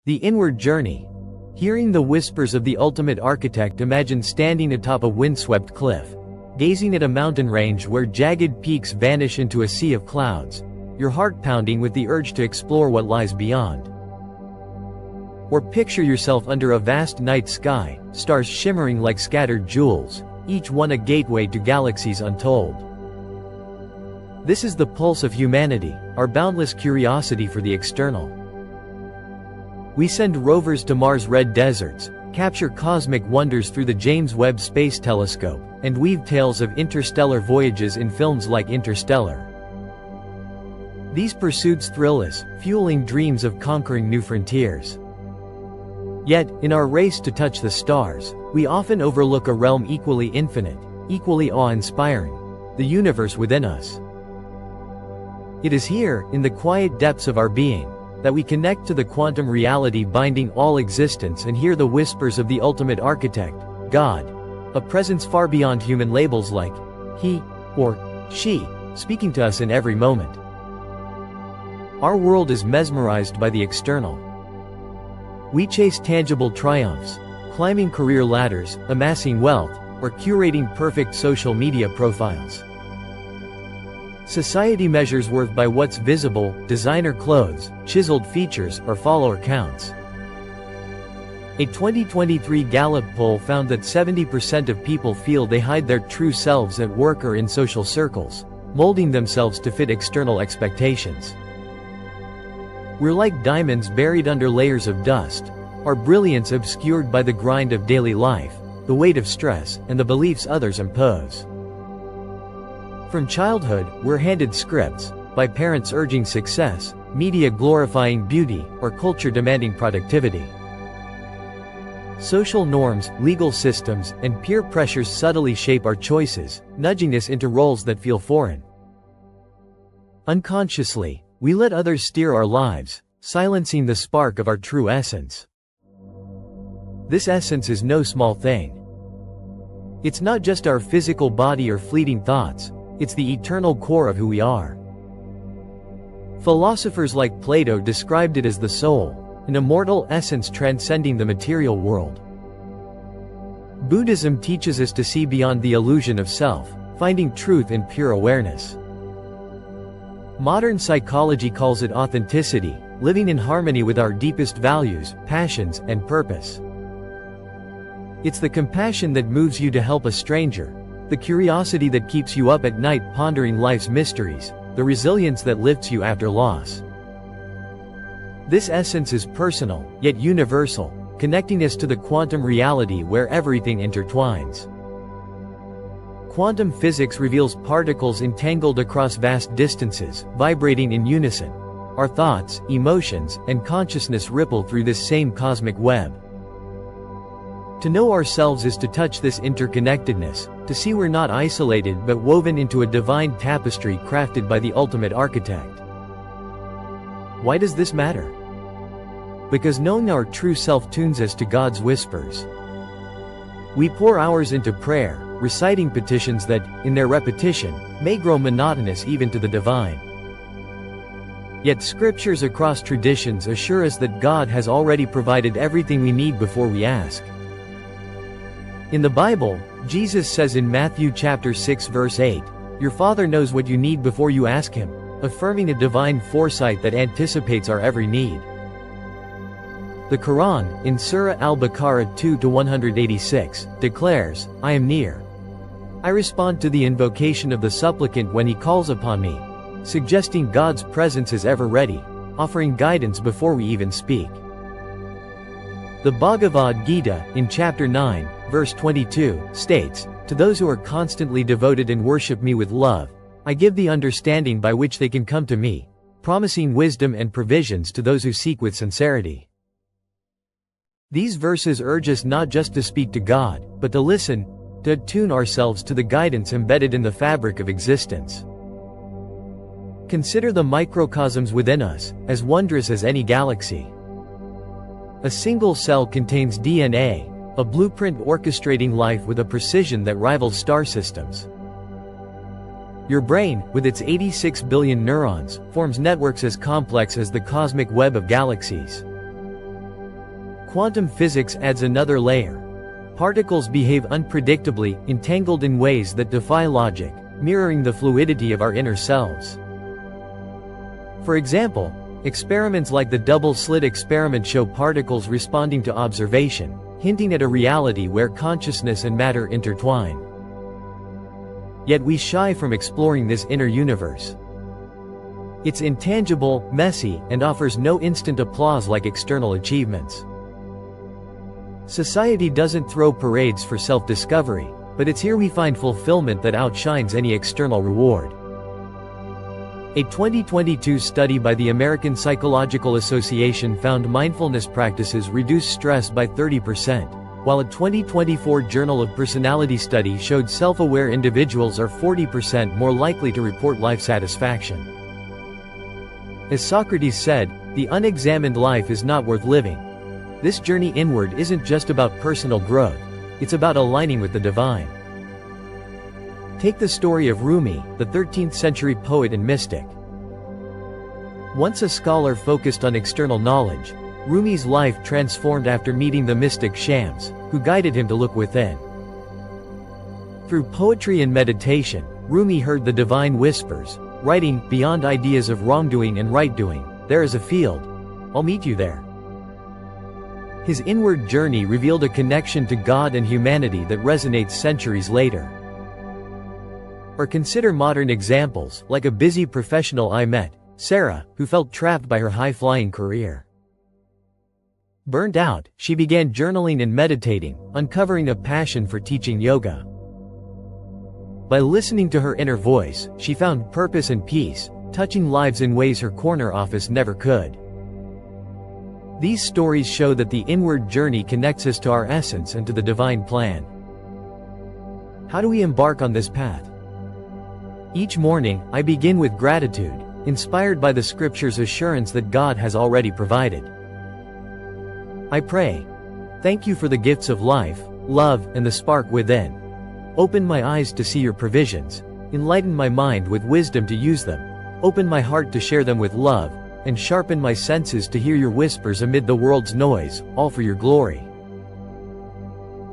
The inward journey. Hearing the whispers of the ultimate architect, imagine standing atop a windswept cliff, gazing at a mountain range where jagged peaks vanish into a sea of clouds, your heart pounding with the urge to explore what lies beyond. Or picture yourself under a vast night sky, stars shimmering like scattered jewels, each one a gateway to galaxies untold. This is the pulse of humanity, our boundless curiosity for the external. We send rovers to Mars' red deserts, capture cosmic wonders through the James Webb Space Telescope, and weave tales of interstellar voyages in films like Interstellar. These pursuits thrill us, fueling dreams of conquering new frontiers. Yet, in our race to touch the stars, we often overlook a realm equally infinite, equally awe-inspiring: the universe within us. It is here, in the quiet depths of our being, that we connect to the quantum reality binding all existence and hear the whispers of the ultimate architect, God, a presence far beyond human labels like he or she, speaking to us in every moment. Our world is mesmerized by the external. We chase tangible triumphs, climbing career ladders, amassing wealth, or curating perfect social media profiles. Society measures worth by what's visible: designer clothes, chiseled features, or follower counts. A 2023 Gallup poll found that 70% of people feel they hide their true selves at work or in social circles, molding themselves to fit external expectations. We're like diamonds buried under layers of dust, our brilliance obscured by the grind of daily life, the weight of stress, and the beliefs others impose. From childhood, we're handed scripts, by parents urging success, media glorifying beauty, or culture demanding productivity. Social norms, legal systems, and peer pressures subtly shape our choices, nudging us into roles that feel foreign. Unconsciously, we let others steer our lives, silencing the spark of our true essence. This essence is no small thing. It's not just our physical body or fleeting thoughts. It's the eternal core of who we are. Philosophers like Plato described it as the soul, an immortal essence transcending the material world. Buddhism teaches us to see beyond the illusion of self, finding truth in pure awareness. Modern psychology calls it authenticity, living in harmony with our deepest values, passions, and purpose. It's the compassion that moves you to help a stranger, the curiosity that keeps you up at night pondering life's mysteries, the resilience that lifts you after loss. This essence is personal, yet universal, connecting us to the quantum reality where everything intertwines. Quantum physics reveals particles entangled across vast distances, vibrating in unison. Our thoughts, emotions, and consciousness ripple through this same cosmic web. To know ourselves is to touch this interconnectedness, to see we're not isolated but woven into a divine tapestry crafted by the ultimate architect. Why does this matter? Because knowing our true self tunes us to God's whispers. We pour hours into prayer, reciting petitions that, in their repetition, may grow monotonous even to the divine. Yet scriptures across traditions assure us that God has already provided everything we need before we ask. In the Bible, Jesus says in Matthew chapter 6 verse 8, "Your Father knows what you need before you ask Him," affirming a divine foresight that anticipates our every need. The Quran, in Surah Al-Baqarah 2-186, declares, "I am near. I respond to the invocation of the supplicant when he calls upon me," suggesting God's presence is ever ready, offering guidance before we even speak. The Bhagavad Gita, in chapter 9, verse 22, states, "To those who are constantly devoted and worship me with love, I give the understanding by which they can come to me, promising wisdom and provisions to those who seek with sincerity." These verses urge us not just to speak to God, but to listen, to attune ourselves to the guidance embedded in the fabric of existence. Consider the microcosms within us, as wondrous as any galaxy. A single cell contains DNA, a blueprint orchestrating life with a precision that rivals star systems. Your brain, with its 86 billion neurons, forms networks as complex as the cosmic web of galaxies. quantum physics adds another layer. Particles behave unpredictably, entangled in ways that defy logic, mirroring the fluidity of our inner selves. For example, experiments like the double-slit experiment show particles responding to observation, hinting at a reality where consciousness and matter intertwine. Yet we shy from exploring this inner universe. It's intangible, messy, and offers no instant applause like external achievements. Society doesn't throw parades for self-discovery, but it's here we find fulfillment that outshines any external reward. A 2022 study by the American Psychological Association found mindfulness practices reduce stress by 30%, while a 2024 Journal of Personality study showed self-aware individuals are 40% more likely to report life satisfaction. As Socrates said, the unexamined life is not worth living. This journey inward isn't just about personal growth, it's about aligning with the divine. Take the story of Rumi, the 13th century poet and mystic. Once a scholar focused on external knowledge, Rumi's life transformed after meeting the mystic Shams, who guided him to look within. Through poetry and meditation, Rumi heard the divine whispers, writing, "Beyond ideas of wrongdoing and right-doing, there is a field. I'll meet you there." His inward journey revealed a connection to God and humanity that resonates centuries later. Or consider modern examples, like a busy professional I met, Sarah, who felt trapped by her high-flying career. Burnt out, she began journaling and meditating, uncovering a passion for teaching yoga. By listening to her inner voice, she found purpose and peace, touching lives in ways her corner office never could. These stories show that the inward journey connects us to our essence and to the divine plan. How do we embark on this path? Each morning, I begin with gratitude, inspired by the scripture's assurance that God has already provided. I pray, "Thank you for the gifts of life, love, and the spark within. Open my eyes to see your provisions, enlighten my mind with wisdom to use them, open my heart to share them with love, and sharpen my senses to hear your whispers amid the world's noise, all for your glory."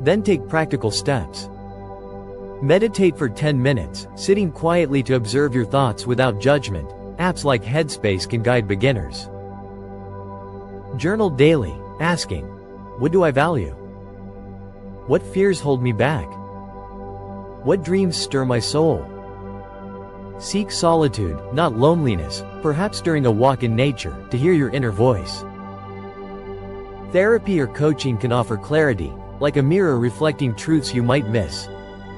Then take practical steps. Meditate for 10 minutes, sitting quietly to observe your thoughts without judgment. Apps like Headspace can guide beginners. Journal daily, asking, "What do I value? What fears hold me back? What dreams stir my soul?" Seek solitude, not loneliness, perhaps during a walk in nature, to hear your inner voice. Therapy or coaching can offer clarity, like a mirror reflecting truths you might miss.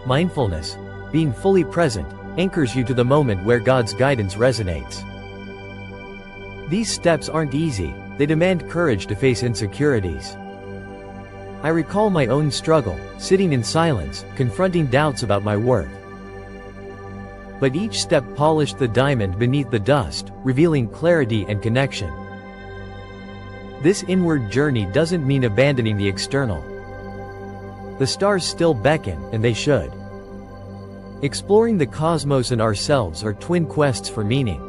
Mindfulness, being fully present, anchors you to the moment where God's guidance resonates. These steps aren't easy, they demand courage to face insecurities. I recall my own struggle, sitting in silence, confronting doubts about my worth. But each step polished the diamond beneath the dust, revealing clarity and connection. This inward journey doesn't mean abandoning the external. The stars still beckon, and they should. Exploring the cosmos and ourselves are twin quests for meaning.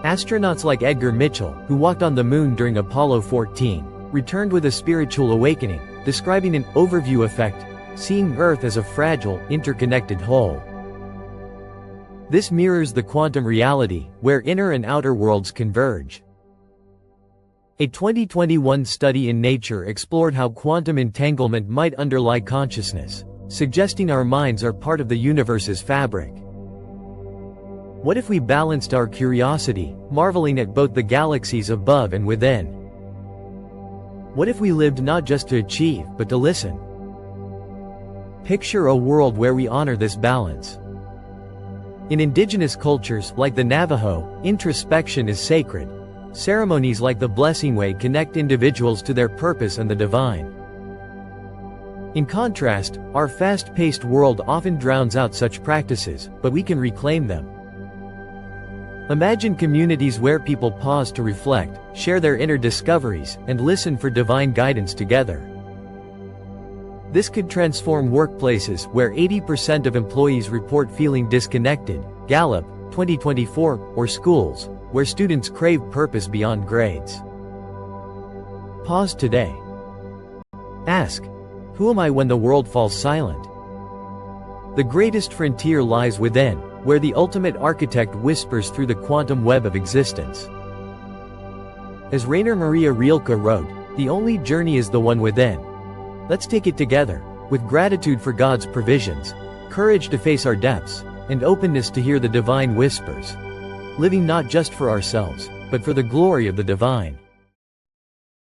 Astronauts like Edgar Mitchell, who walked on the moon during Apollo 14, returned with a spiritual awakening, describing an overview effect, seeing Earth as a fragile, interconnected whole. This mirrors the quantum reality, where inner and outer worlds converge. A 2021 study in Nature explored how quantum entanglement might underlie consciousness, suggesting our minds are part of the universe's fabric. What if we balanced our curiosity, marveling at both the galaxies above and within? What if we lived not just to achieve, but to listen? Picture a world where we honor this balance. In indigenous cultures, like the Navajo, introspection is sacred. Ceremonies like the Blessing Way connect individuals to their purpose and the divine. In contrast, our fast-paced world often drowns out such practices, but we can reclaim them. Imagine communities where people pause to reflect, share their inner discoveries, and listen for divine guidance together. This could transform workplaces where 80% of employees report feeling disconnected, Gallup, 2024, or schools, where students crave purpose beyond grades. Pause today. Ask, who am I when the world falls silent? The greatest frontier lies within, where the ultimate architect whispers through the quantum web of existence. As Rainer Maria Rilke wrote, the only journey is the one within. Let's take it together, with gratitude for God's provisions, courage to face our depths, and openness to hear the divine whispers. Living not just for ourselves, but for the glory of the divine.